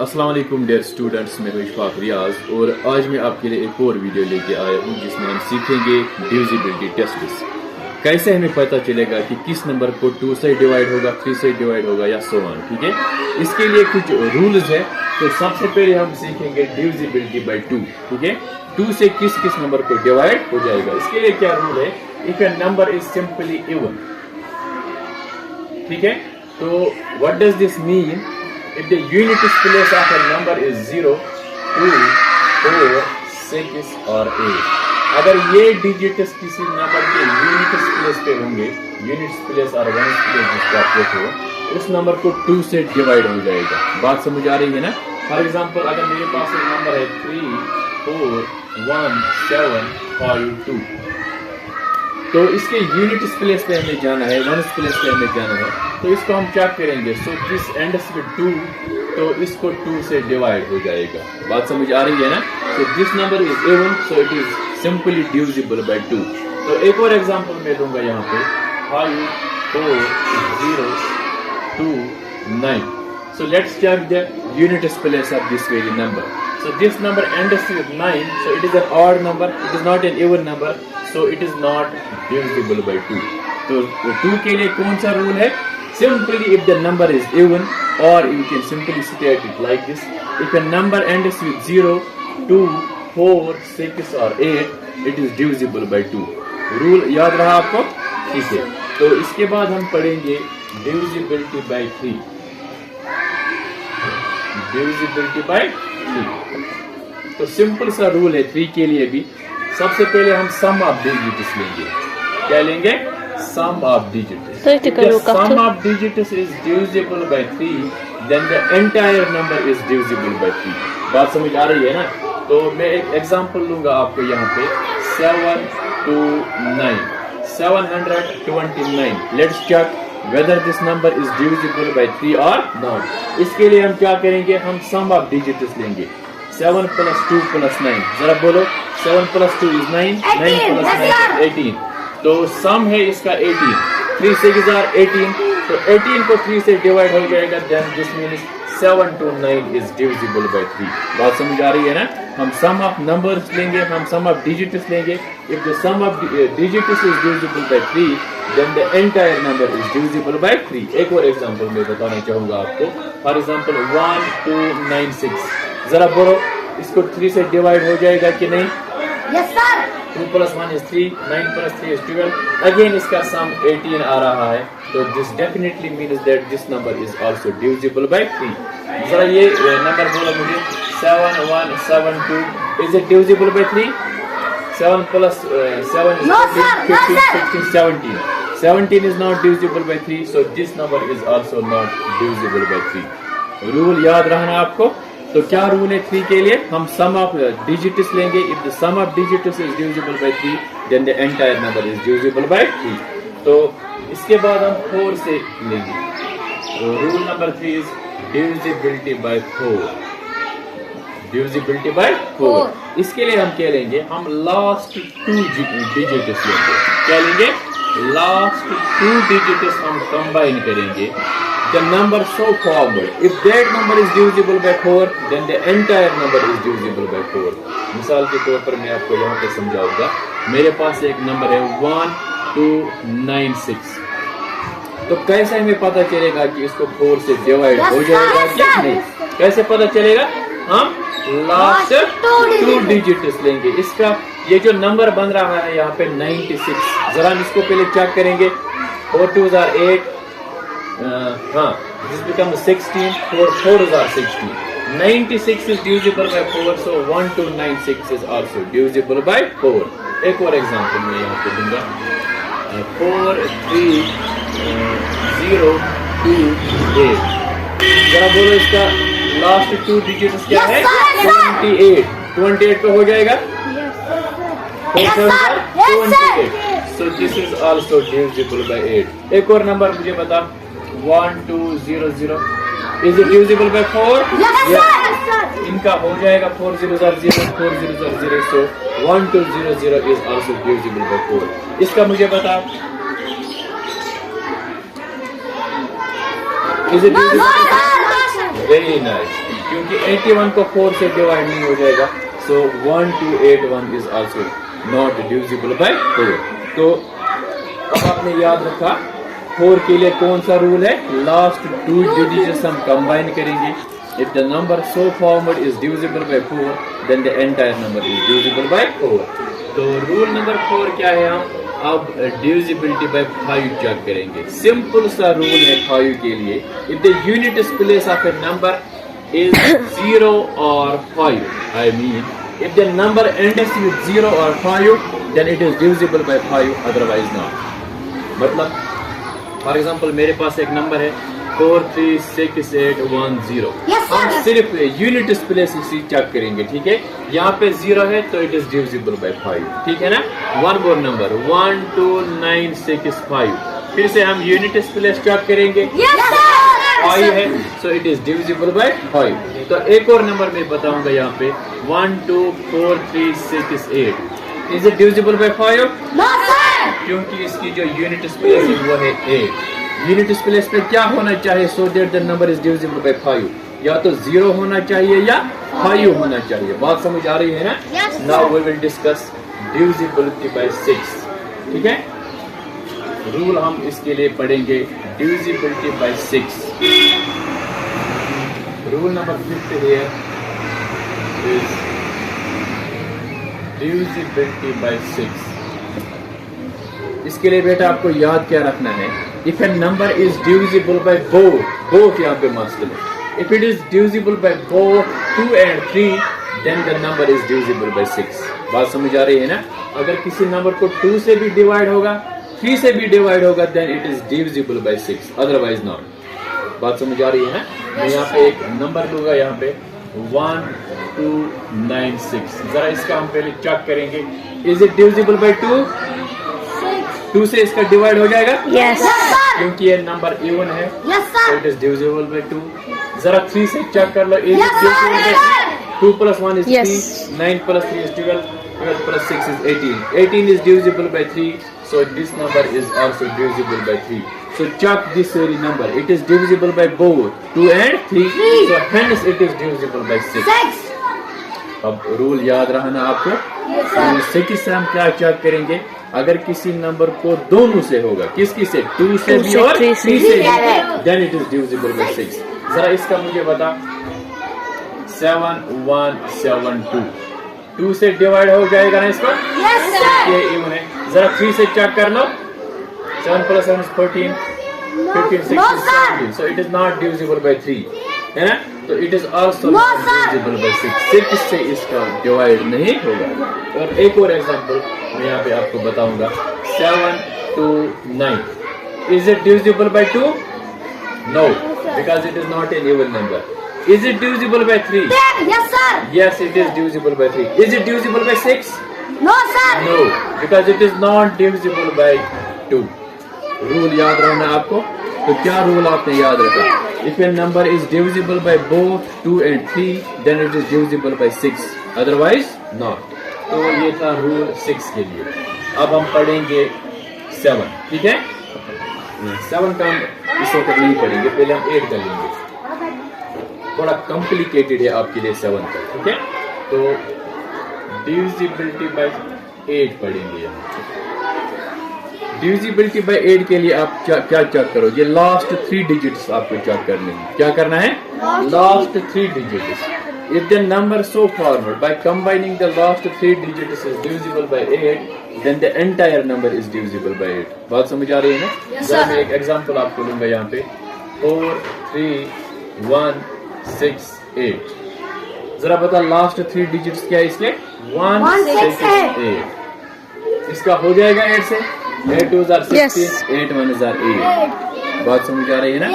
अस्सलाम वालेकुम dear students, मैं हूं इशफाक रियाज और आज मैं आपके लिए एक और वीडियो लेके आया हूं जिसमें हम सीखेंगे डिविजिबिलिटी टेस्ट। कैसे हमें पता चलेगा कि किस नंबर को 2 से डिवाइड होगा, 3 से डिवाइड होगा या सो ऑन। ठीक है, इसके लिए कुछ रूल्स है। तो सबसे पहले हम सीखेंगे डिविजिबिलिटी बाय 2। ठीक है, 2 से किस किस नंबर को डिवाइड हो जाएगा। इसके लिए क्या रूल है, if a number is simply even. ठीक है, तो what does this mean? If the unit place of a number is 0, 2, 4, 6 और 8, अगर ये डिजिट्स किसी नंबर के यूनिट प्लेस पे होंगे, यूनिट प्लेस और वन प्लेस जिसको आप देखो, उस नंबर को 2 से डिवाइड हो जाएगा। बात समझ आ रही है ना? फॉर एग्जांपल, अगर मेरे पास एक नंबर है 3, 4, 1, 7, 5, 2, तो इसके यूनिट प्लेस पे हमें जाना है, वन प्लेस पे हमें जाना है। तो इसको हम क्या करेंगे? सो दिस एंड्स विद 2, तो इसको 2 से डिवाइड हो जाएगा। बात समझ आ रही है ना? तो this number is even, so it is simply divisible by 2। तो एक और एग्जांपल मैं दूंगा यहाँ पे, 5, 4, 0, 2, 9। So let's check the unit place of this very number. So this number ends with 9, so it is an odd number, it is not an even number, so it is not divisible by 2. तो 2 के लिए कौन सा rule है? Simply if the number is even, or you can simply state it like this: if a number ends with 0, 2, 4, 6 or 8, it is divisible by 2. Rule याद रहा आपको? ठीक है, तो इसके बाद हम पढ़ेंगे divisibility by 3। डिविजिबिलिटी बाय 3, तो सिंपल सा रूल है 3 के लिए भी। सबसे पहले हम सम ऑफ डिजिट्स लेंगे। क्या लेंगे? Sum of digits. Sum of digits is divisible by 3, then the entire number is divisible by 3। बात समझ आ रही है ना? तो मैं एक एग्जांपल लूंगा आपको यहाँ पे, 7 to 9, 729। Let's check whether this number is divisible by 3 or not. इसके लिए हम क्या करेंगे? हम sum of digits लेंगे। 7 plus 2 plus 9, जरा बोलो। 7 plus 2 is 9, 9 plus 9 is 18। तो sum है इसका 18, 3 6 are 18, तो 18 को 3 से डिवाइड हो जाएगा। then this means 7 to 9 is divisible by 3। बात समझ आ रही है ना? हम sum of numbers लेंगे, हम sum of digits लेंगे। if the sum of digits is divisible by 3, then the entire number is divisible by 3। एक और एग्जांपल मैं बताना चाहूंगा आपको। फॉर एग्जांपल 1296, जरा बोलो, इसको 3 से डिवाइड हो जाएगा कि नहीं? Yes sir. 2 plus 1 is 3, 9 plus 3 is 12। Again इसका सम 18 आ रहा है, तो this definitely means that this number is also divisible by 3। जरा ये नंबर बोलो मुझे, 7172, is it divisible by 3? 7 plus 7 is 15, 16, 17. 17 is not divisible by 3, so this number is also not divisible by 3। Rule याद रहना आपको। तो क्या रूल है 3 के लिए? हम sum of digits लेंगे। if the sum of digits is divisible by 3, then the entire number is divisible by 3। तो इसके बाद हम 4 से लेंगे। Rule number 3 is divisibility by 4। Divisibility bye 4। इसके लिए हम क्या लेंगे? हम लास्ट 2 डिजिट्स लेंगे। क्या लेंगे? लास्ट 2 डिजिट्स हम कंबाइन करेंगे। The number so forward, if that number is divisible by 4, then the entire number is divisible by 4। मिसाल के तौर पर मैं आपको यहाँ पे समझाऊंगा। मेरे पास एक नंबर है 1296, तो कैसे हमें पता चलेगा कि इसको 4 से डिवाइड हो जाएगा या नहीं? कैसे पता चलेगा? हम लास्ट 2 डिजिट्स लेंगे। इसका ये जो नंबर बन रहा है यहाँ पे 96, जरा हम इसको पहले चेक करेंगे। 4 2s are 8, हाँ, this becomes 16, 4 4s are 16। 96 is divisible by 4, so 1296 is also divisible by 4। एक और एग्जांपल मैं यहाँ पे दूंगा, 4 3 0 2 8। जरा बोलो, इसका लास्ट 2 डिजिट्स क्या है? 28। 28 पे हो जाएगा? 28, so this is also divisible by 8। एक और नंबर मुझे बता, 1200, is it divisible by 4? Yes sir। इनका हो जाएगा 4 0s are 0, 4 0s are 0, so 1200 is also divisible by 4। इसका मुझे बता, is it divisible by 4? Very nice। क्योंकि 81 को 4 से डिवाइड नहीं हो जाएगा। सो 1281 is also not divisible by 4। तो अब आपने याद रखा 4 के लिए कौन सा रूल है, लास्ट 2 डिजिट्स हम कंबाइन करेंगे। If the number so formed is divisible by 4 then the entire number is divisible by 4। तो रूल नंबर 4 क्या है, हम अब डिविजिबिलिटी बाय 5 चेक करेंगे। सिंपल सा रूल है 5 के लिए, if the unit place of a number is 0 or 5, I mean if the number ends with 0 or 5 then it is divisible by 5, otherwise not। मतलब फॉर एग्जांपल मेरे पास एक number है 436810। हम सिर्फ यूनिट प्लेस इसी चेक करेंगे, ठीक है। यहाँ पे 0 है तो इट इज डिविजिबल बाय 5, ठीक है ना। वन मोर नंबर 12965, फिर से हम यूनिट प्लेस चेक करेंगे, 5 है so it is divisible bye 5। तो एक और नंबर मैं बताऊंगा यहाँ पे 124368, इज इट डिविजिबल बाय 5? क्योंकि इसकी जो यूनिट प्लेस है वो है 8। यूनिट प्लेस पे क्या होना चाहिए so that the number is divisible bye 5? या तो 0 होना चाहिए या 5 होना चाहिए। बात समझ आ रही है ना? Now we will discuss divisibility by 6, ठीक है। रूल हम इसके लिए पढ़ेंगे divisibility by 6। Rule number 5 here is divisibility by 6। इसके लिए बेटा आपको याद क्या रखना है, if a number is divisible by both यहाँ पे मस्त है। If it is divisible by both 2 and 3 then the number is divisible by 6। बात समझ आ रही है ना? अगर किसी नंबर को 2 से भी डिवाइड होगा, 3 से भी डिवाइड होगा then it is divisible by 6, otherwise not. बात समझ आ रही है ना? मैं यहाँ पे एक नंबर लूंगा, यहाँ पे 1296। जरा इसका हम पहले चेक करेंगे, इज इट डिविजिबल बाय 2? 2 से इसका डिवाइड हो जाएगा? Yes, क्योंकि ये नंबर इवन है, so it is divisible by 2। जरा 3 से चेक कर लो, is it divisible by 3? 2 plus 1 is 3, 9 plus 3 is 12, 12 plus 6 is 18, 18 is divisible by 3, so this number is also divisible by 3। So check this very number, it is divisible by both 2 and 3, so hence it is divisible by 6। अब rule याद रहना आपको। Rule 6 से हम क्या check करेंगे, अगर किसी नंबर को दोनों से होगा, किसकी से, 2 से भी और 3 से भी, then it is divisible by 6। जरा इसका मुझे बता, 7172 2 से डिवाइड हो जाएगा ना इसको? ये इवन है। जरा 3 से चेक कर लो, 7 plus 7 is 14, 15 6 is 17, so it is not divisible by 3, है ना? तो it is also divisible by 6, 6 से इसका डिवाइड नहीं होगा। और एक और एग्जांपल मैं यहाँ पे आपको बताऊंगा, 729, is it divisible by 2? No, because it is not an even number. Is it divisible by 3? Yes, sir. Yes, it is divisible by 3. Is it divisible by 6? No, sir. No, because it is not divisible by 2। Rule याद रहना आपको। तो क्या rule आपने याद रखा, if a number is divisible by both 2 and 3 then it is divisible by 6, otherwise not. तो ये था रूल 6 के लिए। अब हम पढ़ेंगे 7, ठीक है। 7 का हम इस वक्त नहीं पढ़ेंगे, पहले हम 8 कर लेंगे, थोड़ा कॉम्प्लिकेटेड है आपके लिए 7 का, ठीक है। तो डिविजिबिलिटी बाय 8 पढ़ेंगे यहाँ। डिविजिबिलिटी बाय 8 के लिए आप क्या चेक करोगे, लास्ट 3 डिजिट्स आपको चेक करने हैं। क्या करना है, last 3 digits. If the number so forward by combining the last 3 digits is divisible by 8 then the entire number is divisible by 8। बात समझ आ रही है ना? जरा मैं एक एग्जांपल आपको लूंगा यहाँ पे, 4318। जरा बता लास्ट 3 डिजिट्स क्या है इसके? 168। इसका हो जाएगा 8 से? 8 2s are 16, 8 1s are 8। बात समझ आ रही है ना?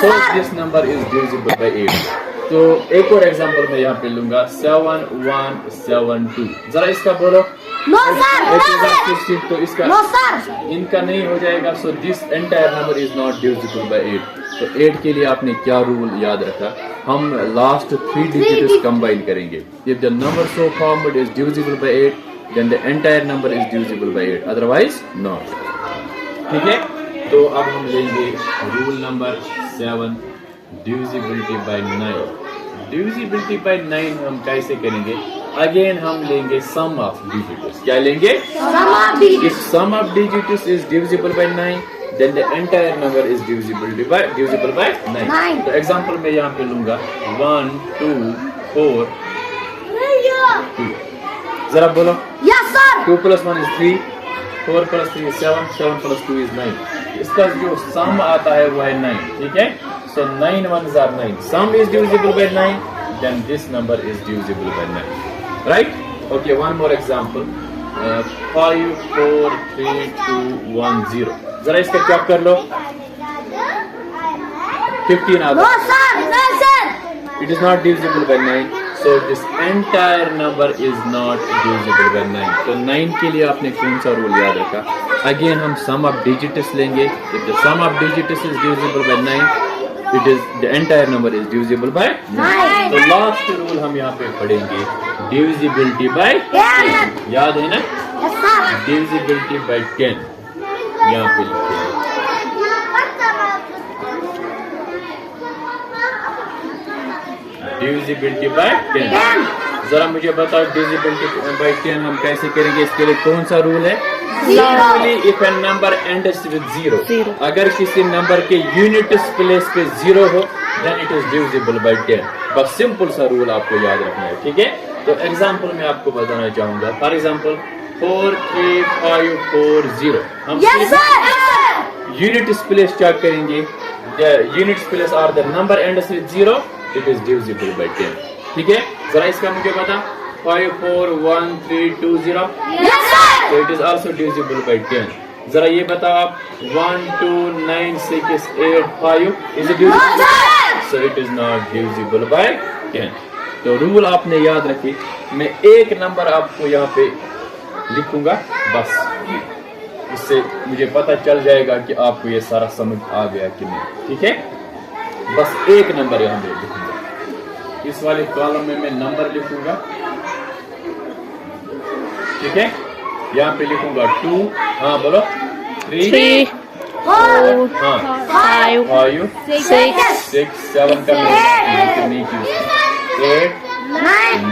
So this number is divisible by 8। तो एक और एग्जांपल मैं यहाँ पे लूंगा, 7172। जरा इसका बोलो। No, sir. 16, तो इसका No, sir. इनका नहीं हो जाएगा। So this entire number is not divisible by 8। तो 8 के लिए आपने क्या रूल याद रखा, हम लास्ट 3 डिजिट्स कंबाइन करेंगे। If the number so formed is divisible by 8 then the entire number is divisible by 8, otherwise not। ठीक है। तो अब हम लेंगे rule number 7, divisibility by 9। Divisibility bye 9 हम कैसे करेंगे? अगेन हम लेंगे सम ऑफ डिजिट्स। क्या लेंगे? Sum of digits. If sum of digits is divisible by 9, then the entire number is divisible by 9. Nine. तो एग्जांपल मैं यहाँ पे लूंगा 1 2 4 2। जरा बोलो। Yes, sir. 2 plus 1 is 3, 4 plus 3 is 7, 7 plus 2 is 9। इसका जो सम आता है वो है 9, ठीक है? So 9 ones are 9. Sum is divisible by 9, then this number is divisible by 9. Right? Okay, one more example. 5 4 3 2 1 0। जरा इसका चेक कर लो। 15 आता No, है। sir. No, sir. It is not divisible by 9, so this entire number is not divisible by 9. तो 9 के लिए आपने कौन सा रूल याद रखा? Again हम sum of digits लेंगे। If the sum of digits is divisible by 9, it is the entire number is divisible by 9. तो लास्ट रूल हम यहाँ पे पढ़ेंगे divisibility by 10। याद है ना? Yes, sir. divisibility by 10 यहाँ पे लिखेंगे। divisibility by 10। जरा मुझे बताओ divisibility by 10 हम कैसे करेंगे? इसके लिए कौन सा रूल है? Only if a number ends with 0। अगर किसी नंबर के यूनिट्स प्लेस पे 0 हो, then it is divisible by 10। बस सिंपल सा रूल आपको याद रखना है, ठीक है? तो एग्जांपल मैं आपको बताना चाहूंगा। For example 4 3 5 4 0। हम Yes, sir. Unit place check करेंगे। The units place are the number ends with 0, it is divisible by 10। ठीक है? जरा इसका मुझे बता। 5 4 1 3 2 0। Yes, sir. So it is also divisible by 10। जरा ये बताओ आप 1 2 9 6 8 5 is it No, divisible? sir. So it is not divisible by 10। तो रूल आपने याद रखी। मैं एक नंबर आपको यहाँ पे लिखूंगा, बस इससे मुझे पता चल जाएगा कि आपको ये सारा समझ आ गया कि नहीं, ठीक है? बस एक नंबर यहाँ पे लिखूंगा। इस वाले कॉलम में मैं नंबर लिखूंगा, ठीक है? यहाँ पे लिखूंगा 2। हाँ बोलो। 3 4 हाँ 5 5 6 7 का 8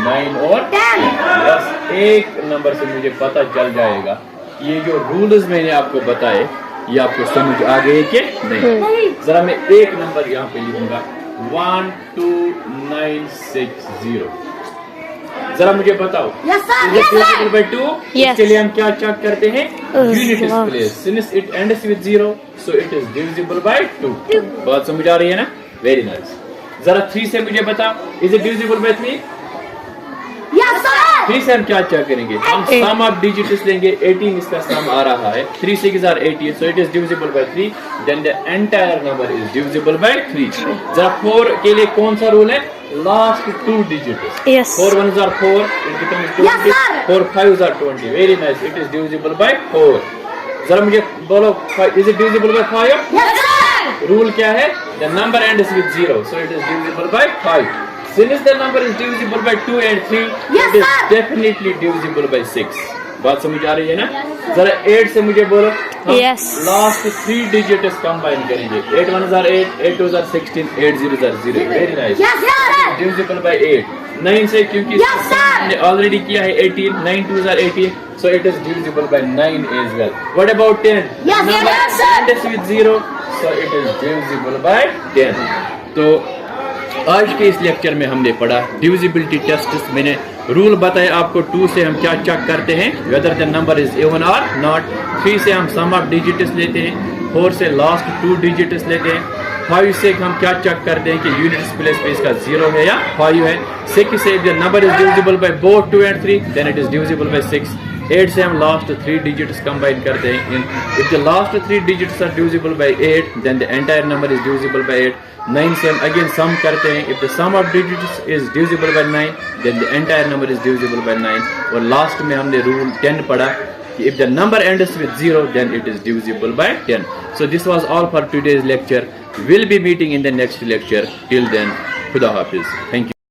9 और 10। बस एक नंबर से मुझे पता चल जाएगा ये जो रूल्स मैंने आपको बताए ये आपको समझ आ गए कि नहीं। जरा मैं एक नंबर यहाँ पे लिखूंगा 1 2 9 6 0। जरा मुझे बताओ। Yes, sir. Is it Yes, sir. divisible by 2? Yes. इसके लिए हम क्या चेक करते हैं? Unit wow. Place. Since it ends with 0, so it is divisible by 2। बात समझ आ रही है ना? Very nice. जरा 3 से मुझे बता। Is it divisible by 3? Yes, sir. 3 से हम क्या चेक करेंगे? हम सम ऑफ डिजिट्स लेंगे। 18 इसका सम आ रहा है। 3 6 are 18, so it is divisible by 3। Then the entire number is divisible by 3। जरा 4 के लिए कौन सा रूल है? Last 2 digits। Yes. 4 ones are 4, it becomes 20। Yes, sir. 4 5s are 20। Very nice, it is divisible by 4। जरा मुझे बोलो, is it divisible by 5? Yes, sir. Rule क्या है? The number ends with 0, so it is divisible by 5। Since the number is divisible by 2 and 3, Yes, it is sir. definitely divisible by 6। बात समझ आ रही है ना? जरा 8 से मुझे बोलो। हम Yes. लास्ट 3 डिजिट्स कंबाइन करेंगे। 8 1s are 8, 8 2s are 16, 8 0s are 0। Very nice। Yes, sir. divisible by 8। 9 से क्योंकि Yes, sir. हमने ऑलरेडी किया है 18, 9 2s are 18, so it is divisible by 9 as well। What about 10? Yes, Number yes, sir. ends with 0, so it is divisible by 10। तो आज के इस lecture में हमने पढ़ा डिविजिबिलिटी टेस्ट। मैंने रूल बताया आपको। 2 से हम क्या चेक करते हैं? Whether the number is even और नॉट। 3 से हम सम ऑफ डिजिट्स लेते हैं। 4 से लास्ट 2 डिजिट्स लेते हैं। 5 से हम क्या चेक करते हैं कि यूनिट्स प्लेस पे इसका 0 है या 5 है। 6 से the number is divisible by both 2 and 3, then it is divisible by 6। 8 से हम लास्ट 3 डिजिट्स कंबाइन करते हैं। If the last 3 digits are divisible by 8, then the entire number is divisible by 8। 9 से हम अगेन सम करते हैं। If the sum of digits is divisible by 9, then the entire number is divisible by 9। और last में हमने rule 10 पढ़ा कि if the number ends with 0, then it is divisible by 10। So this was all for today's lecture. We'll be meeting in the next lecture. Till then, Khuda Hafiz. Thank you.